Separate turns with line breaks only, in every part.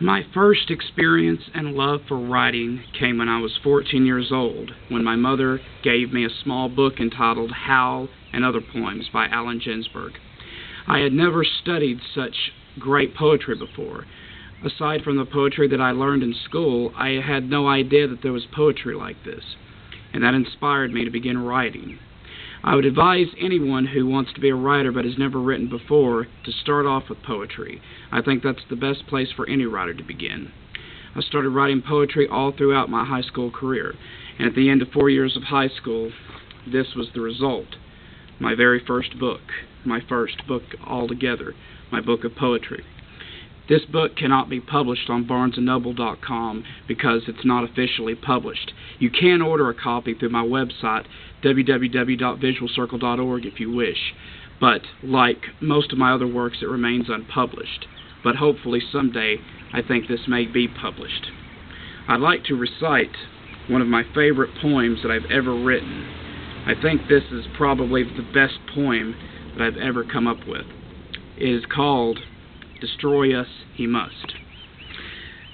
My first experience and love for writing came when I was 14 years old, when my mother gave me a small book entitled Howl and Other Poems by Allen Ginsberg. I had never studied such great poetry before. Aside from the poetry that I learned in school, I had no idea that there was poetry like this, and that inspired me to begin writing. I would advise anyone who wants to be a writer but has never written before to start off with poetry. I think that's the best place for any writer to begin. I started writing poetry all throughout my high school career, and at the end of 4 years of high school, this was the result. My very first book altogether, my book of poetry. This book cannot be published on BarnesandNoble.com because it's not officially published. You can order a copy through my website, www.visualcircle.org, if you wish. But, like most of my other works, it remains unpublished. But hopefully someday, I think this may be published. I'd like to recite one of my favorite poems that I've ever written. I think this is probably the best poem that I've ever come up with. It is called Destroy Us He Must.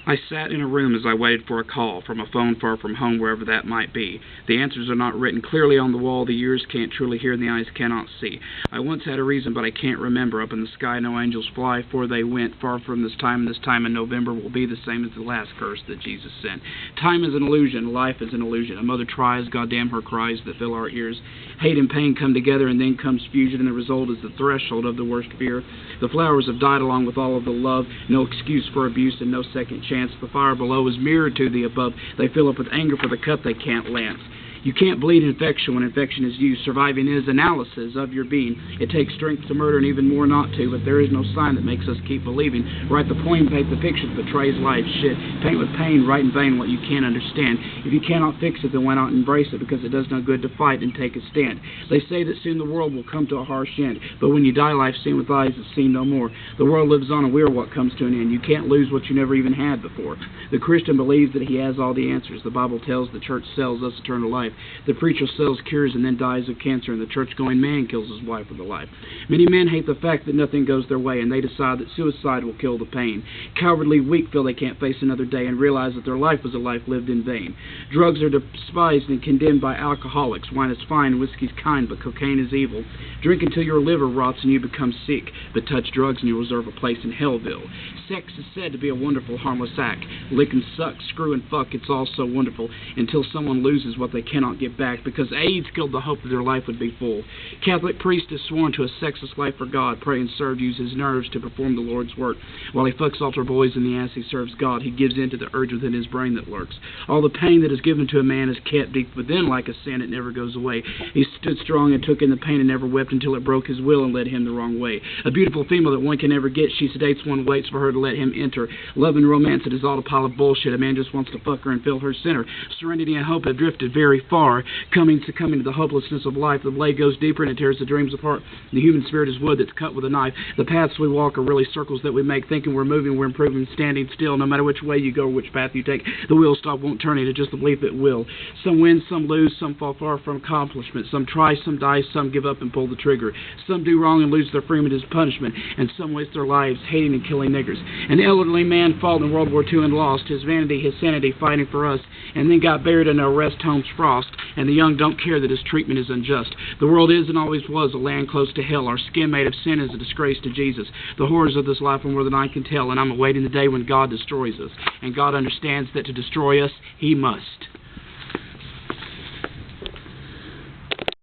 I sat in a room as I waited for a call from a phone far from home, wherever that might be. The answers are not written clearly on the wall, the ears can't truly hear, and the eyes cannot see. I once had a reason, but I can't remember. Up in the sky no angels fly, for they went far from this time, and this time in November will be the same as the last curse that Jesus sent. Time is an illusion, life is an illusion. A mother tries, goddamn her cries that fill our ears. Hate and pain come together, and then comes fusion, and the result is the threshold of the worst fear. The flowers have died along with all of the love, no excuse for abuse and no second chance. The fire below is mirrored to the above. They fill up with anger for the cup they can't lance. You can't bleed infection when infection is used. Surviving is analysis of your being. It takes strength to murder and even more not to, but there is no sign that makes us keep believing. Write the poem, paint the picture that betrays life. Shit. Paint with pain, write in vain what you can't understand. If you cannot fix it, then why not embrace it? Because it does no good to fight and take a stand. They say that soon the world will come to a harsh end, but when you die, life seen with eyes that seen no more. The world lives on and we are what comes to an end. You can't lose what you never even had before. The Christian believes that he has all the answers. The Bible tells the church sells us eternal life. The preacher sells cures and then dies of cancer, and the church-going man kills his wife with a life. Many men hate the fact that nothing goes their way, and they decide that suicide will kill the pain. Cowardly weak feel they can't face another day and realize that their life was a life lived in vain. Drugs are despised and condemned by alcoholics. Wine is fine, whiskey's kind, but cocaine is evil. Drink until your liver rots and you become sick, but touch drugs and you'll reserve a place in Hellville. Sex is said to be a wonderful, harmless act. Lick and suck, screw and fuck, it's all so wonderful, until someone loses what they cannot get back, because AIDS killed the hope that their life would be full. Catholic priest is sworn to a sexless life for God, pray and serve, use his nerves to perform the Lord's work. While he fucks altar boys in the ass he serves God, he gives in to the urge within his brain that lurks. All the pain that is given to a man is kept deep within like a sin, it never goes away. He stood strong and took in the pain and never wept until it broke his will and led him the wrong way. A beautiful female that one can never get, she sedates one, waits for her to let him enter. Love and romance, it is all a pile of bullshit. A man just wants to fuck her and fill her center. Serenity and hope have drifted very far, succumbing to the hopelessness of life. The blade goes deeper and it tears the dreams apart. The human spirit is wood that's cut with a knife. The paths we walk are really circles that we make, thinking we're moving, we're improving, standing still. No matter which way you go or which path you take, the wheel stop won't turn it, it's just the belief it will. Some win, some lose, some fall far from accomplishment. Some try, some die, some give up and pull the trigger. Some do wrong and lose their freedom as punishment, and some waste their lives hating and killing niggers. An elderly man fought in World War II and lost his vanity, his sanity, fighting for us, and then got buried in a rest home's frost, and the young don't care that his treatment is unjust. The world is and always was a land close to hell. Our skin made of sin is a disgrace to Jesus. The horrors of this life are more than I can tell, and I'm awaiting the day when God destroys us. And God understands that to destroy us, He must.